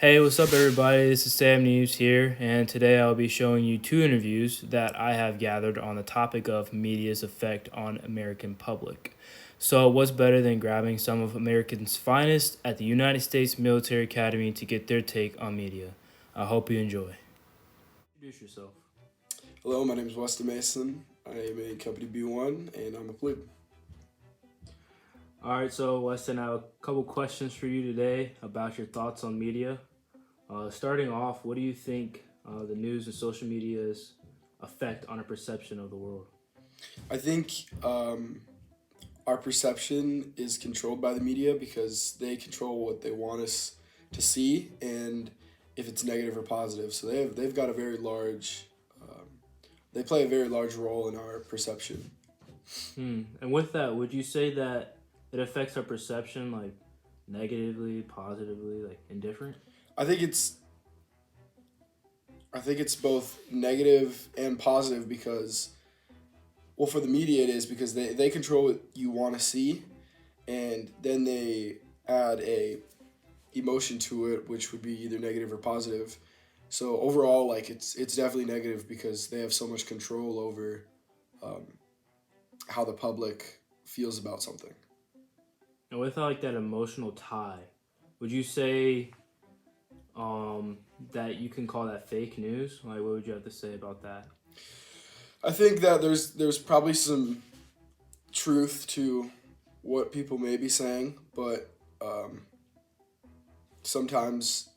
Hey, what's up, everybody? This is Sam Neves here, and today I'll be showing you two interviews that I have gathered on the topic of media's effect on American public. So, what's better than grabbing some of Americans' finest at the United States Military Academy to get their take on media? I hope you enjoy. Introduce yourself. Hello, my name is Weston Mason. I am a Company B1 and I'm a plebe. All right, so Weston, I have a couple questions for you today about your thoughts on media. Starting off, what do you think the news and social media's effect on a perception of the world? I think our perception is controlled by the media because they control what they want us to see and if it's negative or positive. So they've got a very large they play a very large role in our perception. And with that, would you say that it affects our perception like negatively, positively, like indifferent? I think it's I think it's both negative and positive because well for the media it is because they control what you want to see and then they add a emotion to it, which would be either negative or positive. So overall, like it's definitely negative because they have so much control over um, how the public feels about something. And with like that emotional tie, would you say um, that you can call that fake news? Like, what would you have to say about that? I think that there's probably some truth to what people may be saying, but um, sometimes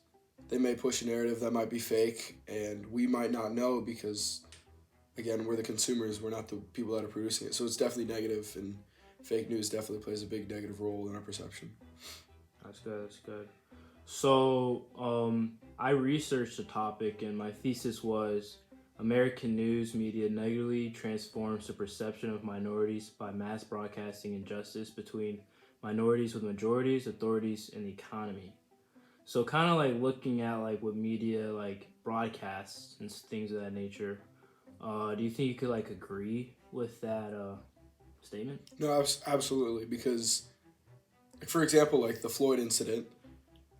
they may push a narrative that might be fake, and we might not know because again we're the consumers, we're not the people that are producing it. So it's definitely negative, and fake news definitely plays a big negative role in our perception. That's good. That's good. So, I researched the topic, and my thesis was American news media negatively transforms the perception of minorities by mass broadcasting injustice between minorities with majorities, authorities, and the economy. So, kind of like looking at like what media like broadcasts and things of that nature. Do you think you could like agree with that statement? No, absolutely, because for example, like the Floyd incident,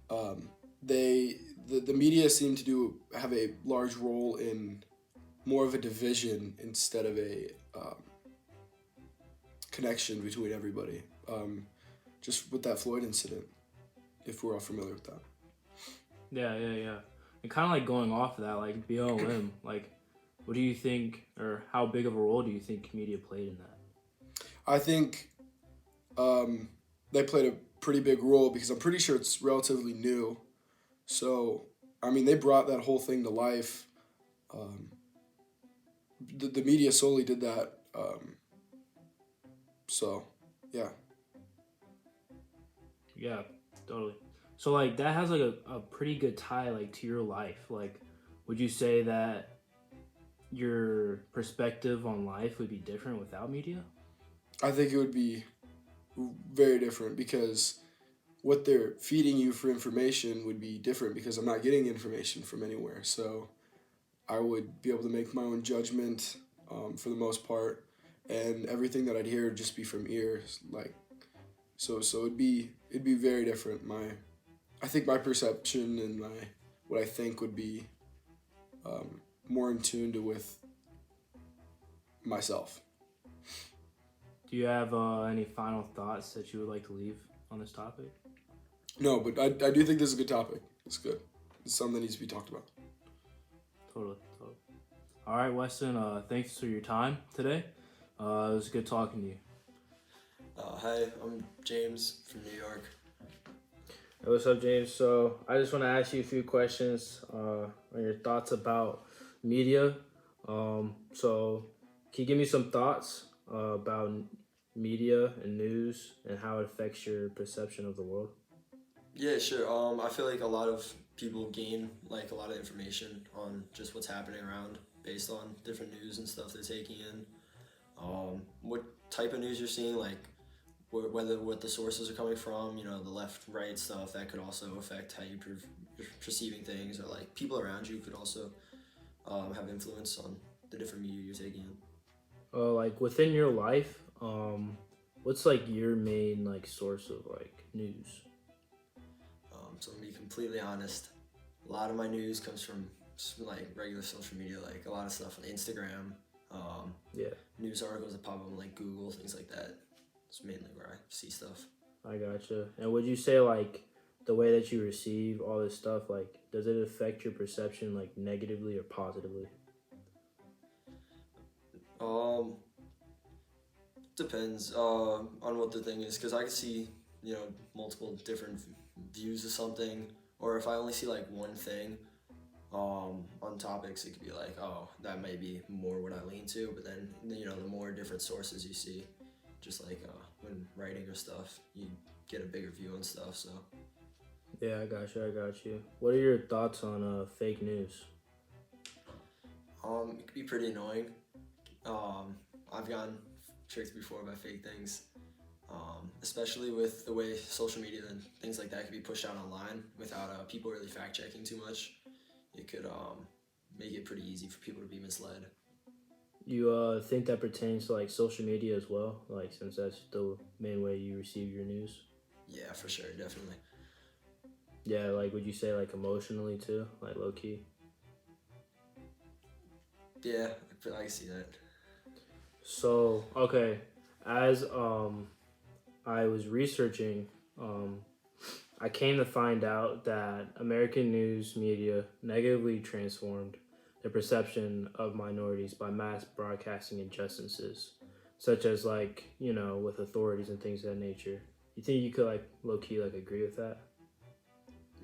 um, they the media seem to do have a large role in more of a division instead of a connection between everybody. Just with that Floyd incident, if we're all familiar with that. Yeah. And kind of like going off of that, like BLM, like what do you think, or how big of a role do you think media played in that? I think um, they played a pretty big role because I'm pretty sure it's relatively new. So, I mean, they brought that whole thing to life. Um, the media solely did that. So, yeah. Yeah, totally. So like that has like a pretty good tie like to your life. Like, would you say that your perspective on life would be different without media? I think it would be very different because what they're feeding you for information would be different because I'm not getting information from anywhere. So I would be able to make my own judgment for the most part, and everything that I'd hear would just be from ears. Like so, it'd be very different. I think my perception and my what I think would be more in tune to with myself. Do you have any final thoughts that you would like to leave on this topic? No, but I do think this is a good topic. It's good. It's something that needs to be talked about. Totally. All right, Weston. Thanks for your time today. It was good talking to you. Hi, I'm James from New York. Hey, what's up, James? So I just want to ask you a few questions on your thoughts about media. So can you give me some thoughts about media and news and how it affects your perception of the world? Yeah, sure. I feel like a lot of people gain like a lot of information on just what's happening around based on different news and stuff they're taking in. What type of news you're seeing, like whether what the sources are coming from, the left, right stuff that could also affect how you're perceiving things, or like people around you could also have influence on the different media you're taking in. Like within your life, what's like your main like source of like news? So I'm gonna be completely honest. a lot of my news comes from like regular social media, like a lot of stuff on Instagram, Yeah, news articles that pop up on like Google, things like that. It's mainly where I see stuff. I gotcha. And would you say like the way that you receive all this stuff, like does it affect your perception like negatively or positively? Um, Depends on what the thing is, because I can see multiple different views of something, or if I only see like one thing on topics, it could be like, oh, that may be more what I lean to. But then the more different sources you see, just like when writing or stuff, you get a bigger view on stuff. So Yeah, I got you. I got you. What are your thoughts on fake news? it could be pretty annoying. I've gotten tricked before by fake things. Especially with the way social media and things like that can be pushed out online without people really fact checking too much. It could make it pretty easy for people to be misled. You think that pertains to like social media as well, like since that's the main way you receive your news? Yeah, for sure, definitely. Yeah, like would you say like emotionally too, like low key? Yeah, I can see that. So okay, as I was researching, I came to find out that American news media negatively transformed the perception of minorities by mass broadcasting injustices, such as like with authorities and things of that nature. You think you could like low key like agree with that?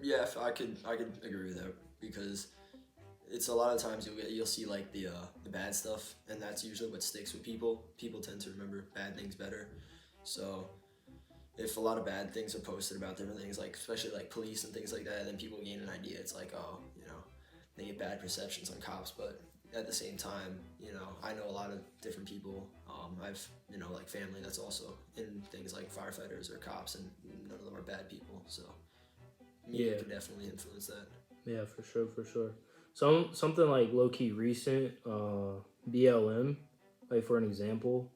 Yeah, if I could agree with that because it's a lot of times you'll see like the bad stuff, and that's usually what sticks with people. People tend to remember bad things better, so if a lot of bad things are posted about different things, like especially like police and things like that, then people gain an idea. It's like, oh, they get bad perceptions on cops, but at the same time, I know a lot of different people. I've like family that's also in things like firefighters or cops, and none of them are bad people. So media Yeah, can definitely influence that. yeah, for sure, for sure. Something like low key recent, BLM, like for an example,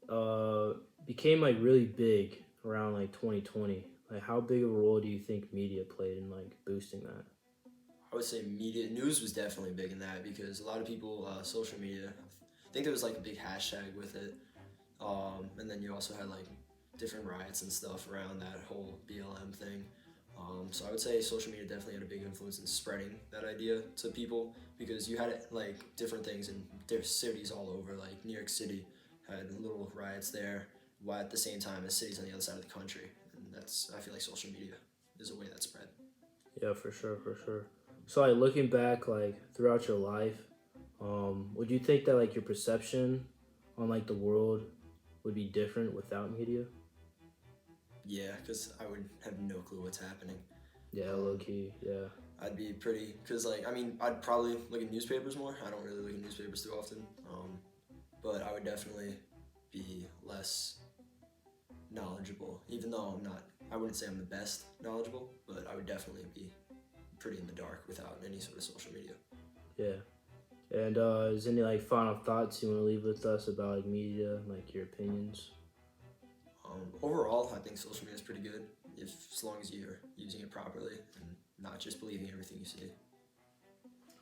uh, became like really big around like 2020. Like, how big of a role do you think media played in like boosting that? I would say media news was definitely big in that because a lot of people, social media, I think there was like a big hashtag with it. And then you also had like different riots and stuff around that whole BLM thing. So I would say social media definitely had a big influence in spreading that idea to people because you had like different things in different cities all over. Like New York City had little riots there, while at the same time as cities on the other side of the country. And I feel like social media is a way that spread. Yeah, for sure, for sure. So like looking back like throughout your life, would you think that like your perception on like the world would be different without media? Yeah, because I would have no clue what's happening. Yeah, low Um, key. Yeah, I'd be pretty, because like, I mean, I'd probably look at newspapers more. I don't really look at newspapers too often. But I would definitely be less knowledgeable, even though I wouldn't say I'm the best knowledgeable, but I would definitely be pretty in the dark without any sort of social media. yeah. And is any like final thoughts you want to leave with us about like media, like your opinions? Overall, I think social media is pretty good as long as you're using it properly and not just believing everything you see.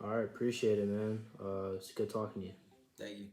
All right, appreciate it, man. It's good talking to you. Thank you.